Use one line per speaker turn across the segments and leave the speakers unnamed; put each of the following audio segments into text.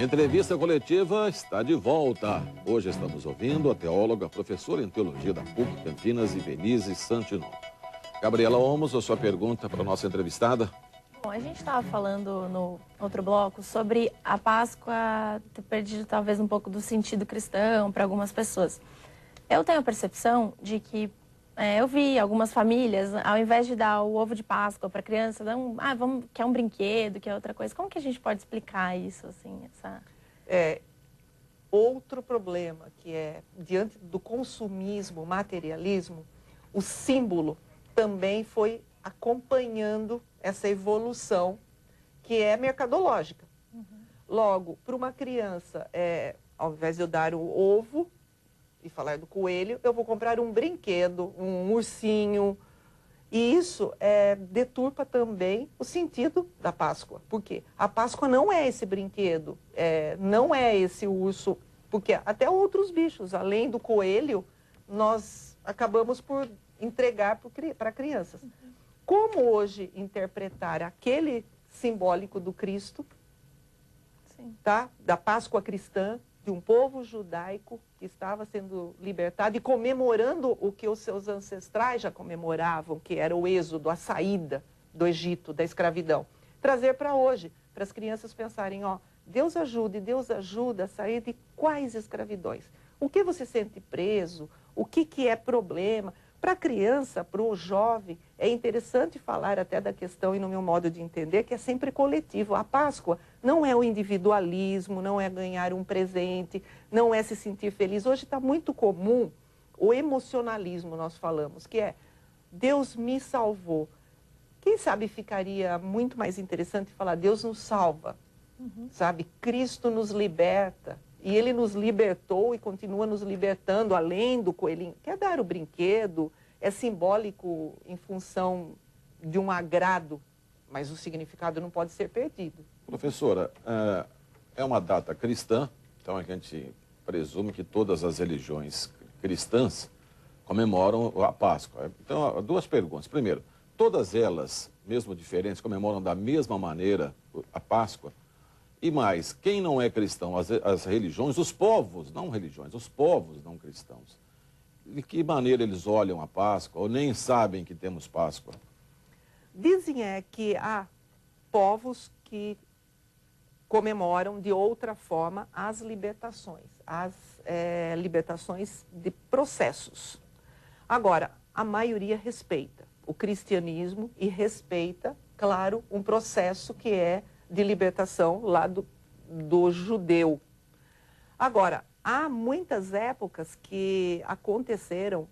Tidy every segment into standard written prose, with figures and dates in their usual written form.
Entrevista coletiva está de volta. Hoje estamos ouvindo a teóloga, professora em teologia da PUC Campinas, Ivelisse Santino. Gabriela Olmos, a sua pergunta para a nossa entrevistada.
Bom, a gente estava falando no outro bloco sobre a Páscoa ter perdido talvez um pouco do sentido cristão para algumas pessoas. Eu tenho a percepção de que eu vi algumas famílias, ao invés de dar o ovo de Páscoa para a criança, quer um brinquedo, quer outra coisa. Como que a gente pode explicar isso, assim,
Outro problema que é, diante do consumismo, materialismo, o símbolo também foi acompanhando essa evolução que é mercadológica. Logo, para uma criança, ao invés de eu dar o ovo e falar do coelho, eu vou comprar um brinquedo, um ursinho. E isso deturpa também o sentido da Páscoa. Por quê? A Páscoa não é esse brinquedo, não é esse urso, porque até outros bichos, além do coelho, nós acabamos por entregar para crianças. Como hoje interpretar aquele simbólico do Cristo, tá? Da Páscoa cristã, de um povo judaico que estava sendo libertado e comemorando o que os seus ancestrais já comemoravam, que era o êxodo, a saída do Egito, da escravidão. Trazer para hoje, para as crianças pensarem, Deus ajuda a sair de quais escravidões? O que você sente preso? O que é problema? Para a criança, para o jovem, é interessante falar até da questão, e no meu modo de entender, que é sempre coletivo. A Páscoa não é o individualismo, não é ganhar um presente, não é se sentir feliz. Hoje está muito comum o emocionalismo, nós falamos, que é Deus me salvou. Quem sabe ficaria muito mais interessante falar Deus nos salva, sabe? Cristo nos liberta. E Ele nos libertou e continua nos libertando, além do coelhinho. Quer dar o brinquedo, é simbólico em função de um agrado, mas o significado não pode ser perdido.
Professora, é uma data cristã, então a gente presume que todas as religiões cristãs comemoram a Páscoa. Então, duas perguntas. Primeiro, todas elas, mesmo diferentes, comemoram da mesma maneira a Páscoa? E mais, quem não é cristão, as religiões, os povos, não religiões, os povos não cristãos, de que maneira eles olham a Páscoa ou nem sabem que temos Páscoa?
Dizem que há povos que comemoram de outra forma as libertações de processos. Agora, a maioria respeita o cristianismo e respeita, claro, um processo que é de libertação lá do judeu. Agora, há muitas épocas que aconteceram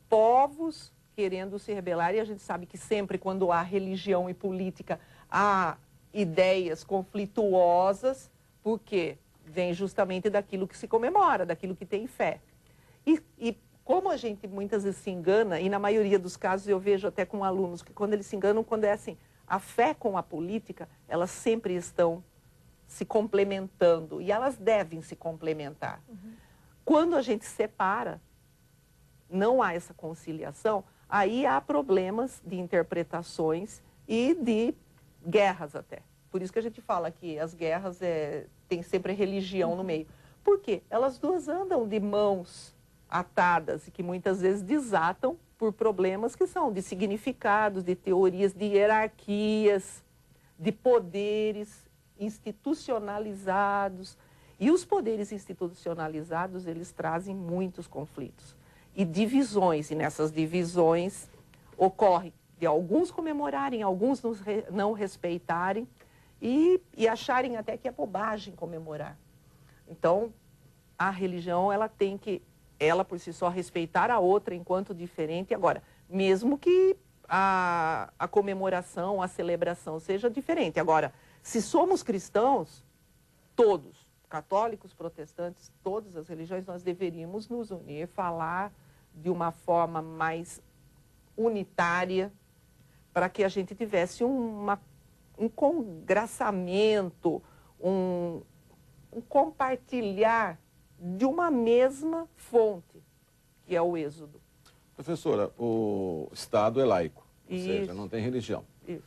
povos querendo se rebelar, e a gente sabe que sempre quando há religião e política, há ideias conflituosas, porque vem justamente daquilo que se comemora, daquilo que tem fé. E como a gente muitas vezes se engana, e na maioria dos casos eu vejo até com alunos, que quando eles se enganam, quando é assim, a fé com a política, elas sempre estão se complementando, e elas devem se complementar. Quando a gente separa, não há essa conciliação, aí há problemas de interpretações e de guerras até. Por isso que a gente fala que as guerras tem sempre religião no meio. Por quê? Elas duas andam de mãos atadas e que muitas vezes desatam por problemas que são de significados, de teorias, de hierarquias, de poderes institucionalizados. E os poderes institucionalizados, eles trazem muitos conflitos e divisões. E nessas divisões ocorre de alguns comemorarem, alguns não respeitarem e acharem até que é bobagem comemorar. Então, a religião, ela tem que ela por si só respeitar a outra enquanto diferente. Agora, mesmo que a comemoração, a celebração seja diferente. Agora, se somos cristãos, todos, católicos, protestantes, todas as religiões, nós deveríamos nos unir, falar de uma forma mais unitária, para que a gente tivesse um congraçamento, um compartilhar de uma mesma fonte, que é o Êxodo.
Professora, o Estado é laico, ou
Isso.
seja, não tem religião.
Isso.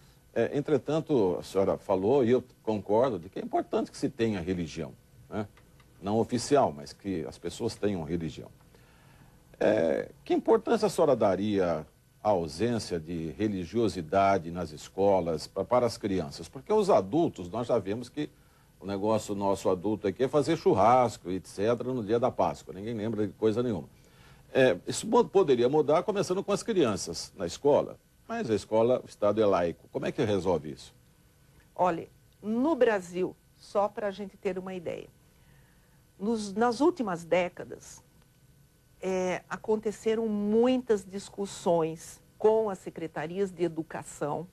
Entretanto, a senhora falou, e eu concordo, de que é importante que se tenha religião, né? Não oficial, mas que as pessoas tenham religião. Que importância a senhora daria à ausência de religiosidade nas escolas para as crianças? Porque os adultos, nós já vemos que o negócio nosso adulto aqui é fazer churrasco, etc., no dia da Páscoa. Ninguém lembra de coisa nenhuma. Isso poderia mudar começando com as crianças na escola, mas a escola, o Estado é laico. Como é que resolve isso?
Olha, no Brasil, só para a gente ter uma ideia, nas últimas décadas, aconteceram muitas discussões com as secretarias de educação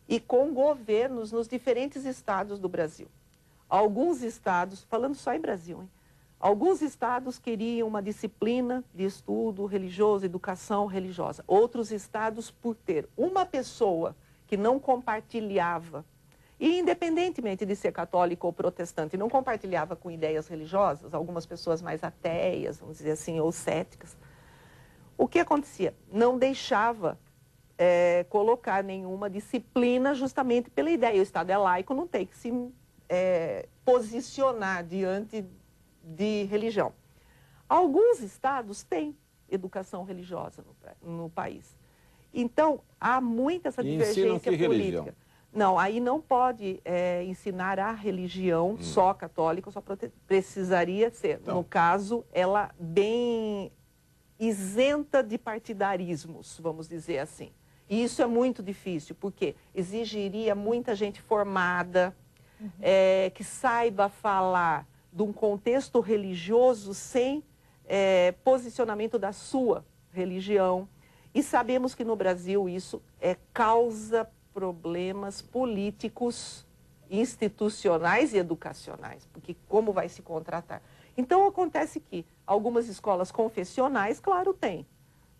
e com governos nos diferentes estados do Brasil. Alguns estados, falando só em Brasil, hein? Alguns estados queriam uma disciplina de estudo religioso, educação religiosa. Outros estados, por ter uma pessoa que não compartilhava, e independentemente de ser católico ou protestante, não compartilhava com ideias religiosas, algumas pessoas mais ateias, vamos dizer assim, ou céticas, o que acontecia? Não deixava colocar nenhuma disciplina justamente pela ideia. O Estado é laico, não tem que se posicionar diante de religião. Alguns estados têm educação religiosa no país. Então, há muita essa divergência política. Religião? Não, aí não pode ensinar a religião só católica, só precisaria ser, então, no caso, ela bem isenta de partidarismos, vamos dizer assim. E isso é muito difícil, porque exigiria muita gente formada, que saiba falar de um contexto religioso sem posicionamento da sua religião. E sabemos que no Brasil isso causa problemas políticos, institucionais e educacionais, porque como vai se contratar? Então acontece que algumas escolas confessionais, claro, tem.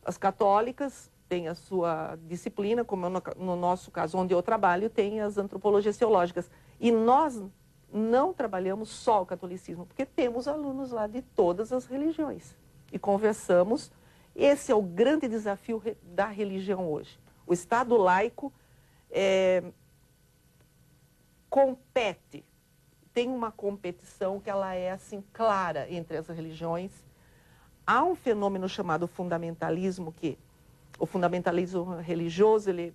As católicas têm a sua disciplina, como no nosso caso, onde eu trabalho, tem as antropologias teológicas. E nós não trabalhamos só o catolicismo, porque temos alunos lá de todas as religiões. E conversamos. Esse é o grande desafio da religião hoje. O Estado laico compete, tem uma competição que ela é assim clara entre as religiões. Há um fenômeno chamado fundamentalismo, que o fundamentalismo religioso, ele